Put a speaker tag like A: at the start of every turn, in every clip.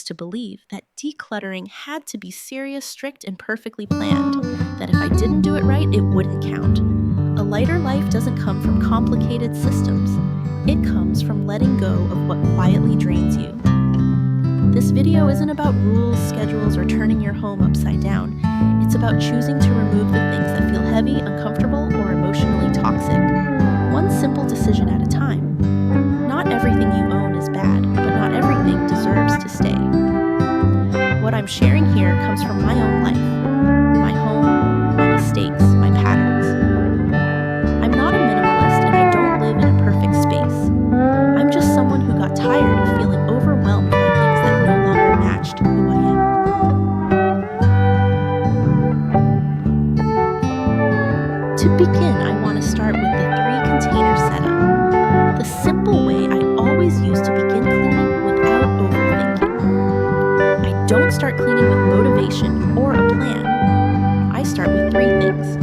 A: to believe that decluttering had to be serious, strict, and perfectly planned, that if I didn't do it right, it wouldn't count. A lighter life doesn't come from complicated systems. It comes from letting go of what quietly drains you. This video isn't about rules, schedules, or turning your home upside down. It's about choosing to remove the things that feel heavy, uncomfortable, or emotionally toxic. One simple decision at a time. Not everything you own is bad, but not everything deserves to stay. What I'm sharing here comes from my own life, my home, my mistakes, my patterns. I'm not a minimalist and I don't live in a perfect space. I'm just someone who got tired of feeling overwhelmed by things that no longer matched who I am. To begin, I want to start with the 3-container setup. The simple way I always use to begin cleaning without overthinking. I don't start cleaning with motivation or a plan. I start with 3 things.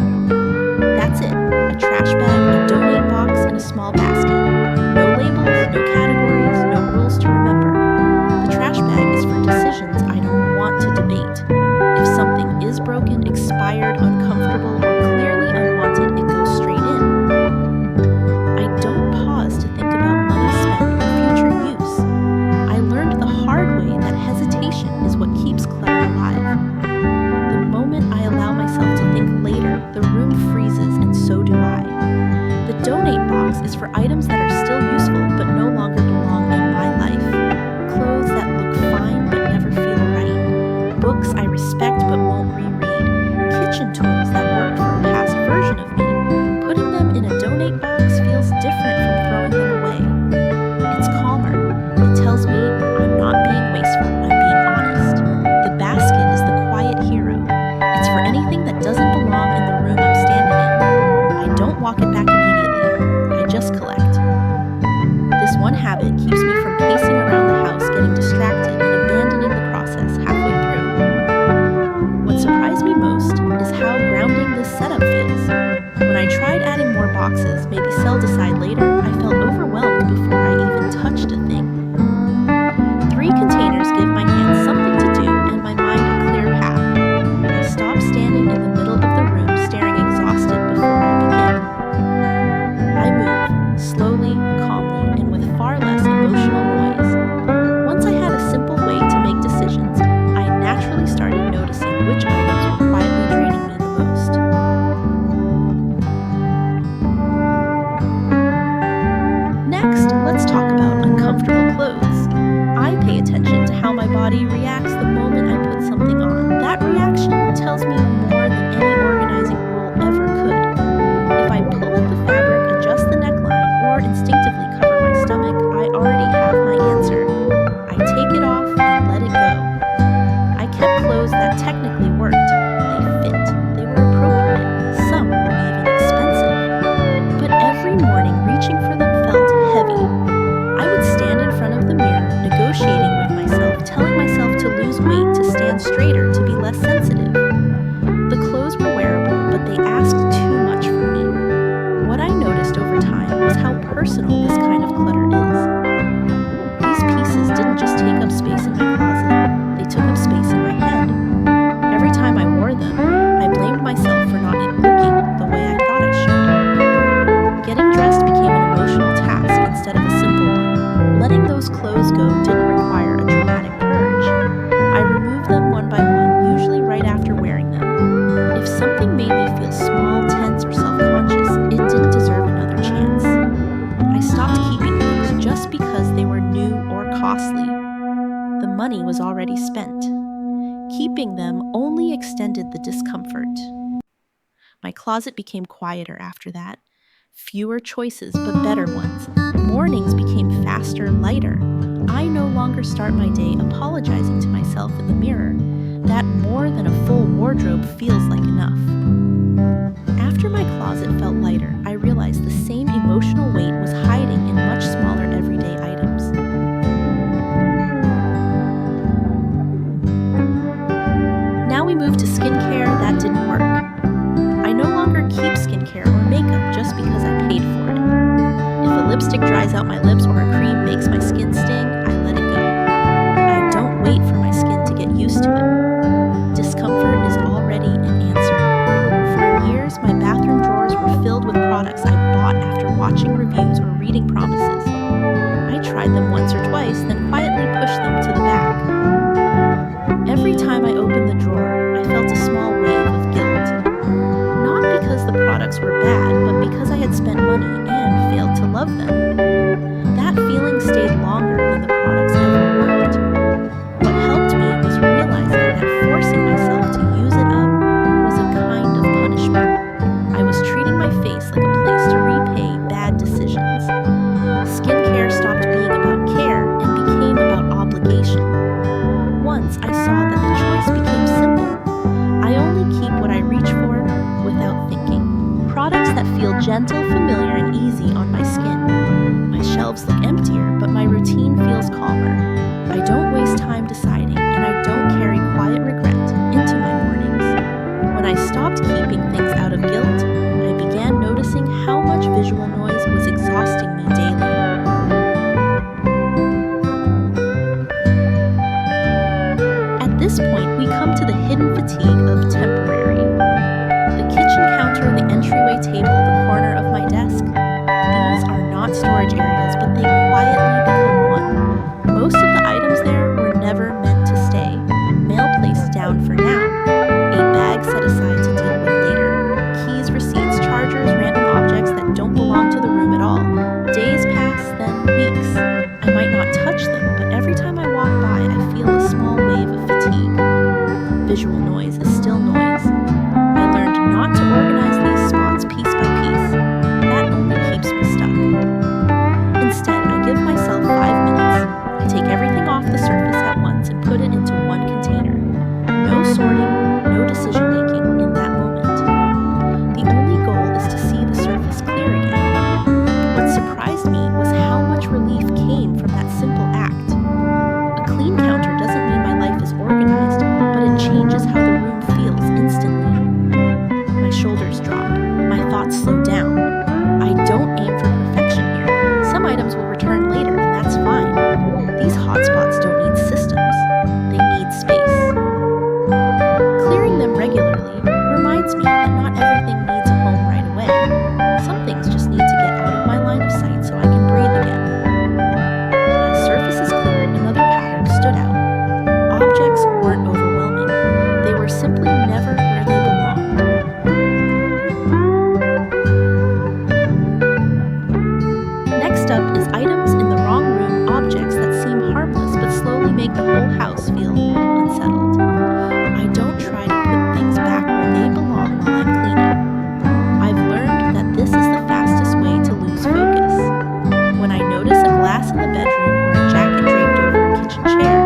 A: That's it. A trash bag, a donate box, and a small basket. No labels, no categories, no rules to remember. The trash bag is for decisions I don't want to debate. If something is broken, expired, uncomfortable, or clearly unwanted, it goes straight in. I don't pause to think about money spent or future use. I learned the hard way that hesitation is what keeps clutter alive. The moment I allow myself to think later, the room freezes and so do I. The donate box is for items that are still useful but no longer belong in my life. Clothes that look fine but never feel right. Books I respect but won't reread. Kitchen tools that worked for a past version of me. Putting them in a donate box feels different from throwing them away. It's calmer. It tells me I'm not being wasteful, I'm being honest. The basket is the quiet hero. It's for anything that doesn't belong in the room I'm standing in. I don't walk it back immediately. I just collect. This one habit keeps me from pacing around the house, getting distracted, and abandoning the process halfway through. What surprised me most is how grounding this setup feels. When I tried adding more boxes, maybe sell decide later, I felt overwhelmed before I even touched a thing. 3 containers give my hands something to do and my mind a clear path. I stop standing in the middle of the room staring exhausted before I begin. I move, slowly, calmly, and with far less emotional noise. Once I had a simple way to make decisions, I naturally started noticing which items were quietly draining me the most. Next, let's talk about uncomfortable clothes. I pay attention to how my body reacts the moment I put something on. That reaction tells me more than any organizing rule ever could. If I pull at the fabric, adjust the neckline, or instinctively cover my stomach, I already have my answer. I take it off and let it go. I kept clothes that technically worked. They fit. They were appropriate. Some were even expensive. But every morning, reaching for them felt heavy. I would stand in front of the mirror, negotiating with myself, telling myself to lose weight, to stand straighter, to be less sensitive. The clothes were wearable, but they asked too much from me. What I noticed over time was how personal this kind of clutter is. These pieces didn't just take up space in my closet, they took up space in my head. Every time I wore them, I blamed myself for not looking the way I thought I should. Getting dressed became an emotional task instead of a simple one. Letting those clothes go didn't require a dramatic purge. I removed them one by one, usually right after wearing them. If something made me feel small, tense, or self-conscious, it didn't deserve another chance. I stopped keeping things just because they were new or costly. The money was already spent. Keeping them only extended the discomfort. My closet became quieter after that. Fewer choices, but better ones. Mornings became faster, lighter. I no longer start my day apologizing to myself in the mirror. That more than a full wardrobe feels like enough. After my closet felt lighter, I realized the same emotional weight was hiding in much smaller everyday items. Now we move to skincare. That didn't work. I no longer keep skincare or makeup just because I paid for it. If a lipstick dries out my lips or a cream makes my skin sting, I let it go. I don't wait for watching reviews or reading promises. I tried them once or twice, then quietly pushed them to the back. Every time I opened the drawer, I felt a small wave of guilt. Not because the products were bad, but because I had spent money and failed to love them. That feeling stayed longer than the products ever worked. What helped me was realizing that forcing myself to use it up was a kind of punishment. I was treating my face like a place to repay bad decisions. Skincare stopped being about care and became about obligation. Once I saw that the choice became simple. I only keep what I reach for without thinking. Products that feel gentle, familiar, and easy on my skin. My shelves look emptier, but my routine feels calmer. I don't waste time deciding, and I don't carry quiet regret into my mornings. When I stopped keeping things out of guilt, I began noticing how much visual noise was exhausting me daily. At this point, we come to the hidden fatigue of temporary. The kitchen counter, the entryway table, the corner of my desk. These are not storage areas, but they quietly become one. Most of the items there were never meant to stay. Mail placed down for now. A bag set aside to deal with later. Keys, receipts, chargers, random objects that don't belong to the room at all. Days pass, then weeks. I might not touch them, but every time I walk by, I feel a small wave of fatigue. Visual noise is still noise. I learned not to organize these spots piece by piece. That only keeps me stuck. Instead, I give myself 5 minutes. I take everything off the surface at once and put it into one container. No sorting, no decision-making in that moment. The only goal is to see the surface clear again. What surprised me was how much relief came from that simple act. A clean counter doesn't mean my life is organized, but it changes how the room feels instantly. My shoulders drop. My thoughts slow down. I don't aim for perfection here. Some items will return later, and that's fine. These hotspots don't need systems. They need space. Clearing them regularly reminds me that not everything needs a home right away. Some things just need to get out of my line of sight so I can breathe again. As surfaces cleared, another pattern stood out. Objects weren't overwhelming. They were simply never where they belonged. Next up is items in the wrong room, objects that seem harmless but slowly make the whole house feel unsettled. I don't try to put things back where they belong while I'm cleaning. I've learned that this is the fastest way to lose focus. When I notice a glass in the bedroom or a jacket draped over a kitchen chair,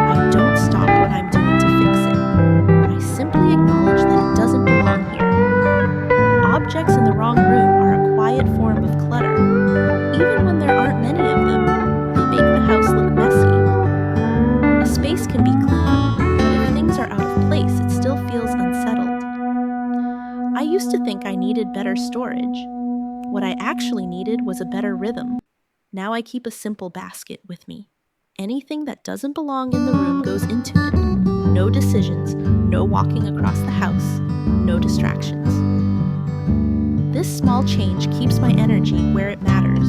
A: I don't stop what I'm doing to fix it. I simply acknowledge that it doesn't belong here. Objects in the wrong room are a quiet form of clutter. Even when there aren't many of them, they make the house look messy. A space can be clean, but if things are out of place, it still feels unsettled. I used to think I needed better storage. What I actually needed was a better rhythm. Now I keep a simple basket with me. Anything that doesn't belong in the room goes into it. No decisions, no walking across the house, no distractions. This small change keeps my energy where it matters.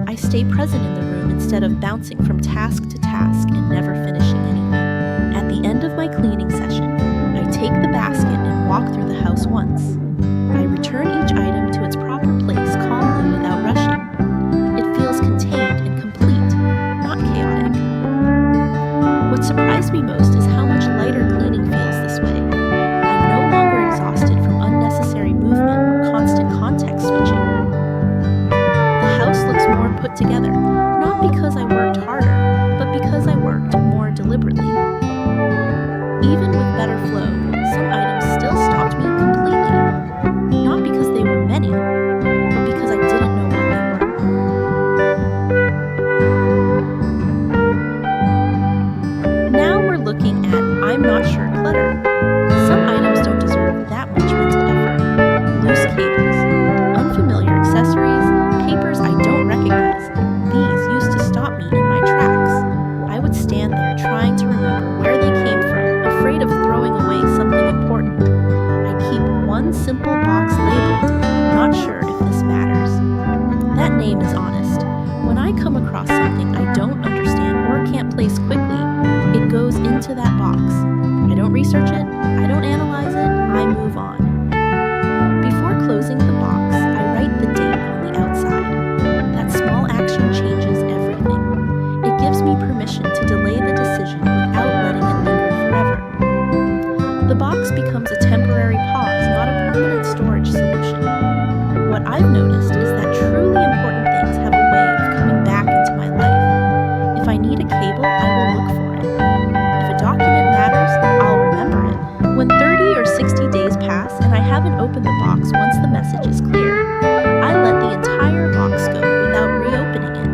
A: I stay present in the room instead of bouncing from task to task and never finishing anything. At the end of my cleaning session, I take the basket and walk through the house once. I return each item to its proper place calmly without rushing. It feels contained and complete, not chaotic. What surprised me most is how much lighter cleaning feels this way. I'm no longer exhausted from unnecessary movement or constant context switching. The house looks more put together, not because I worked harder, but because I worked more deliberately. Even with better flow, some items still stopped me completely. Not because they were many, but because I didn't know what they were. Now we're looking at I'm not sure clutter. Some items don't deserve that much mental effort. Loose cables, unfamiliar accessories, papers I don't recognize. These used to stop me in my tracks. I would stand there trying to remember I've noticed is that truly important things have a way of coming back into my life. If I need a cable, I will look for it. If a document matters, I'll remember it. When 30 or 60 days pass and I haven't opened the box once the message is clear, I let the entire box go without reopening it.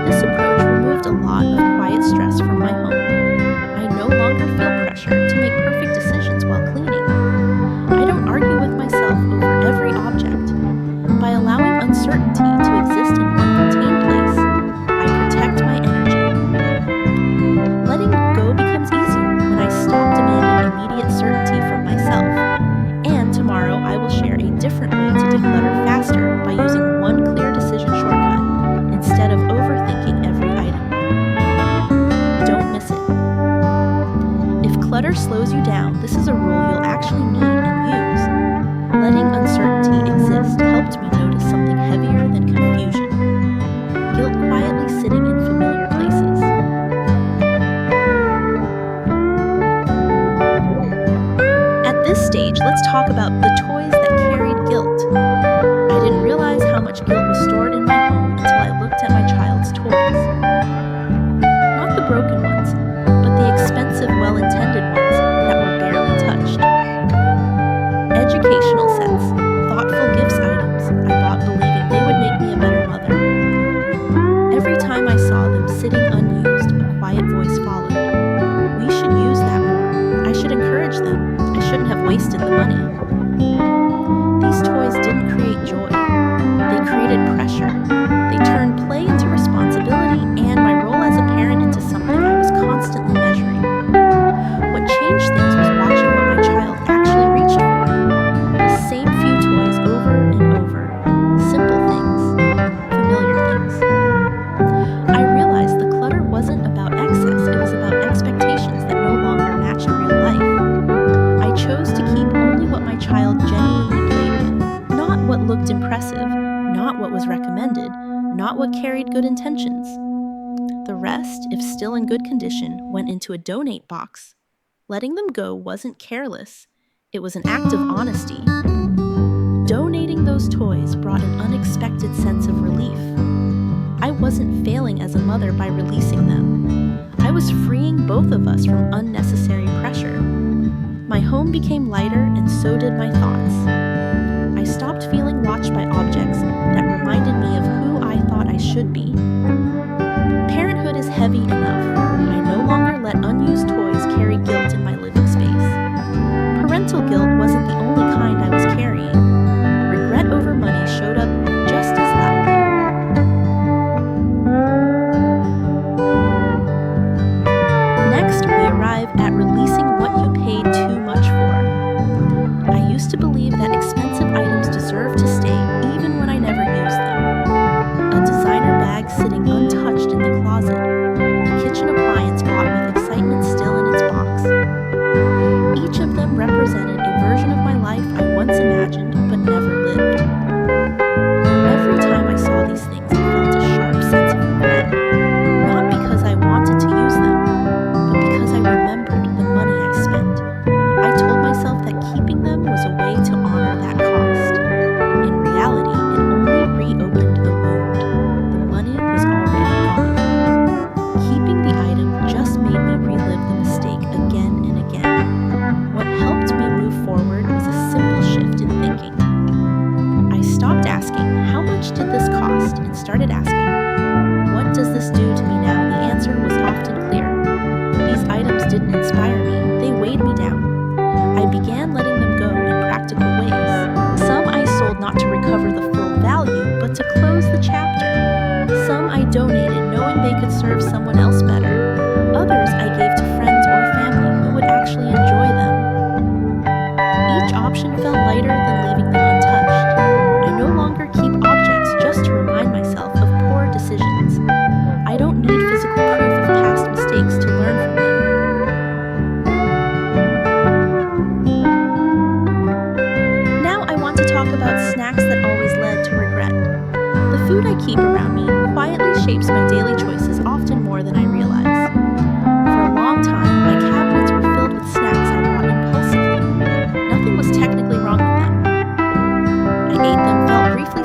A: This approach removed a lot of quiet stress from my home. I no longer feel pressure to make perfect decisions while cleaning. I don't argue with myself over every object. By allowing uncertainty to exist in one contained place, I protect my energy. Letting go becomes easier when I stop demanding immediate certainty from myself. And tomorrow I will share a different way to declutter faster by using one clear decision shortcut instead of overthinking every item. Don't miss it. If clutter slows you down, this is a rule you'll actually need and use. Letting uncertainty exist helped me notice something heavier than confusion. Guilt quietly sitting in familiar places. At this stage, let's talk about the toys that carried guilt. I didn't realize how much guilt was stored in my home until I looked at my child's toys. Not the broken ones, but the expensive, well-intended ones that were barely touched. Educational sets, thoughtful gifts items I bought believing they would make me a better mother. Every time I saw them sitting unused, a quiet voice followed. We should use that more. I should encourage them. I shouldn't have wasted the money. These toys didn't create joy. They created pressure. They turned play into responsibility and my role as a parent into something I was constantly measuring. What changed things was watching what my child actually reached for. The same few toys over and over. Simple things. Familiar things. I realized the clutter wasn't about excess, it was about expectations that no longer matched real life. I chose to keep only what my child genuinely played with, not what looked impressive, not what was recommended, not what carried good intentions. The rest, if still in good condition, went into a donate box. Letting them go wasn't careless, it was an act of honesty. Donating those toys brought an unexpected sense of relief. I wasn't failing as a mother by releasing them. I was freeing both of us from unnecessary pressure. My home became lighter and so did my thoughts. I stopped feeling watched by objects that reminded me of who I thought I should be. Parenthood is heavy enough. I no longer let unused toys carry guilt in my living space. Parental guilt wasn't the only kind I was carrying. Regret over money showed up just as loudly. Next, we arrive at releasing what you paid too much for. I used to believe that expensive items deserved to stay even when I never used them. A designer bag sitting untouched in the closet. A kitchen appliance bought with excitement still in its box. Each of them represented a version of my life I once imagined but never lived. Every time I saw these things, I felt a sharp sense of regret. Not because I wanted to use them, but because I remembered the money I spent. I told myself that keeping them was a way to honor that cost. In reality, it only reopened the wound. The money was already gone. Keeping the item just made me relive the mistake again and again. What helped me move forward was a simple shift in thinking. I stopped asking, how much did this cost? And started asking, what does this do to me now? The answer was often clear. These items didn't inspire me, they weighed me down. I began letting them go in practical ways. Some I sold not to recover the full value, but to close the chapter. Some I donated knowing they could serve someone else better. Others I gave to friends or family who would actually enjoy them. Each option felt lighter than leaving them untouched. I no longer keep objects just to remind myself of poor decisions. I don't need physical proof of past mistakes to learn from them. Now I want to talk about snacks that always led to regret. The food I keep around me quietly shapes my daily choices often more than I realize. For a long time, my cabinets were filled with snacks I bought impulsively. Nothing was technically wrong with them. I ate them, felt briefly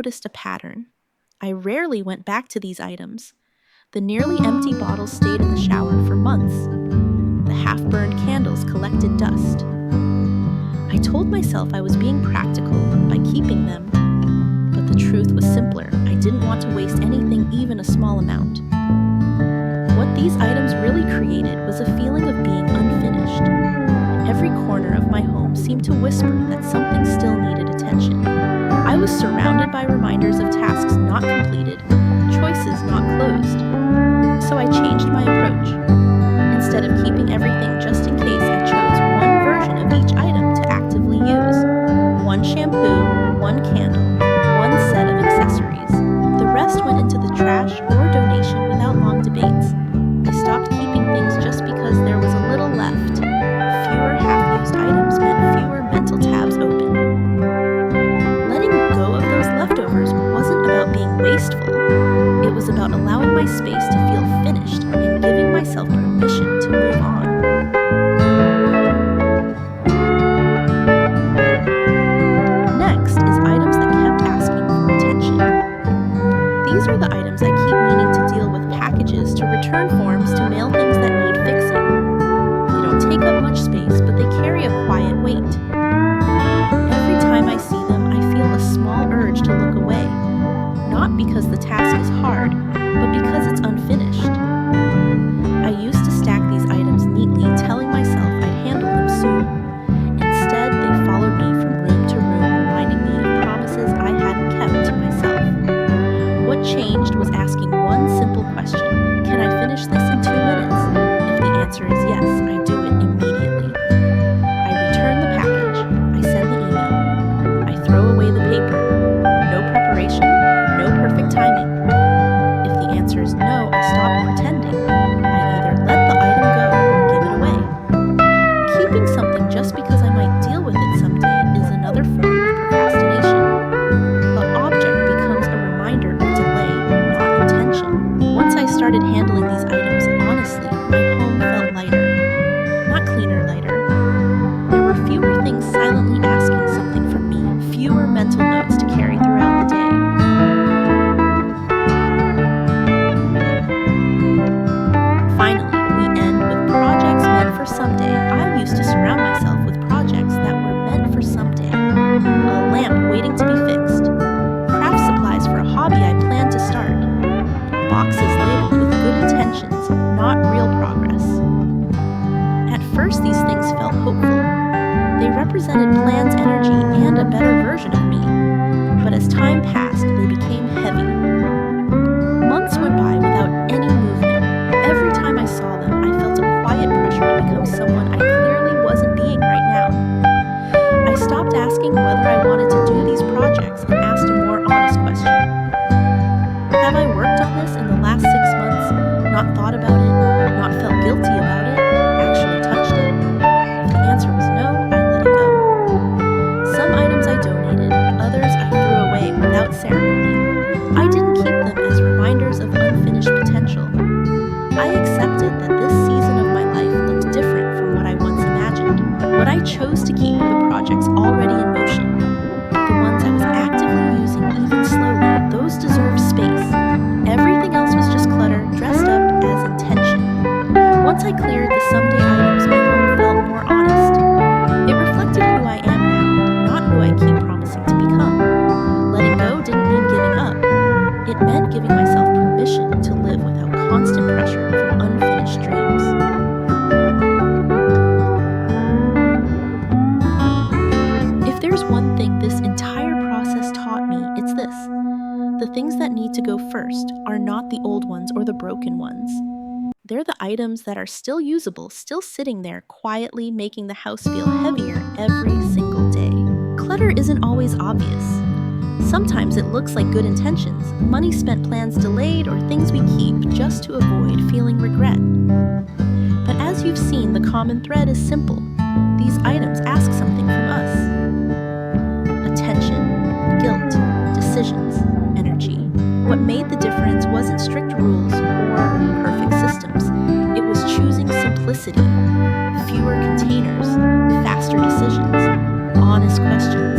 A: noticed a pattern. I rarely went back to these items. The nearly empty bottles stayed in the shower for months. The half-burned candles collected dust. I told myself I was being practical by keeping them, but the truth was simpler. I didn't want to waste anything, even a small amount. What these items really created was a feeling of being unfinished. Every corner of my home seemed to whisper that something still needed attention. I was surrounded by reminders of tasks not completed, choices not closed. So I changed my approach. Instead of keeping everything just in case, I chose one version of each item to actively use. One shampoo, one candle, one set of accessories. The rest went into the trash or donation without long debates. I stopped keeping things just because there was a little left. Fewer half-used items meant fewer mental tabs open. Letting go of those leftovers wasn't about being wasteful. It was about allowing my space to feel finished and giving myself permission to move on. Next is items that kept asking for attention. These are the items I keep meaning to deal with: packages to return forms to mail things that need fixing. They don't take up much space, but they carry a quiet weight. Every time I see them, I feel a small urge to look away. Not because the task is hard, but because it's unfinished. I used to stack these items neatly, telling myself I'd handle them soon. Instead, they followed me from room to room, reminding me of promises I hadn't kept to myself. What changed was asking one simple question: can I finish this in 2 minutes? If the answer is yes, I do it immediately. I return the package. I send the email. I throw away the paper. No preparation, no perfect timing. If the answer is no, I stop pretending. I either let the item go or give it away. Keeping something just because I might deal with it someday is another form of procrastination. The object becomes a reminder of delay, not intention. Once I started handling these items honestly, my home felt lighter. Not cleaner, lighter. There were fewer things silently asking something from me, fewer mental notes to carry throughout the day. Finally, we end with projects meant for someday. I used to surround myself with projects that were meant for someday. A lamp waiting to be fixed. Craft supplies for a hobby I planned to start. Boxes labeled with good intentions, not real progress. At first, these things felt hopeful. They represented plans, energy, and a better version of me. But as time passed, they became heavy. Months went by without any movement. Every time I saw them, I felt a quiet pressure to become someone I clearly wasn't being right now. I stopped asking whether I wanted to do these projects and asked a more honest question. Have I worked on this in the last 6 months, not thought about it, not felt guilty about it, actually touched it? If the answer was no, I let it go. Some items I donated, others I threw away without ceremony. I didn't keep them as reminders of unfinished potential. I accepted that this season of my life looked different from what I once imagined. What I chose to keep were the projects already in motion. The ones I was actively using, even slowly, those deserved space. Everything else was just clutter, dressed up as intention. Once I cleared the someday items, my home felt more honest. It reflected who I am now, not who I keep promising to become. Letting go didn't mean giving up. It meant giving myself permission to live without constant pressure from unfinished dreams. If there's one thing this entire process taught me, it's this. The things that need to go first are not the old ones or the broken ones. They're the items that are still usable, still sitting there quietly, making the house feel heavier every single day. Clutter isn't always obvious. Sometimes it looks like good intentions, money spent, plans delayed, or things we keep just to avoid feeling regret. But as you've seen, the common thread is simple. These items ask something from us. Attention, guilt, decisions, energy. What made the difference wasn't strict rules or perfect systems. It was choosing simplicity, fewer containers, faster decisions, honest questions.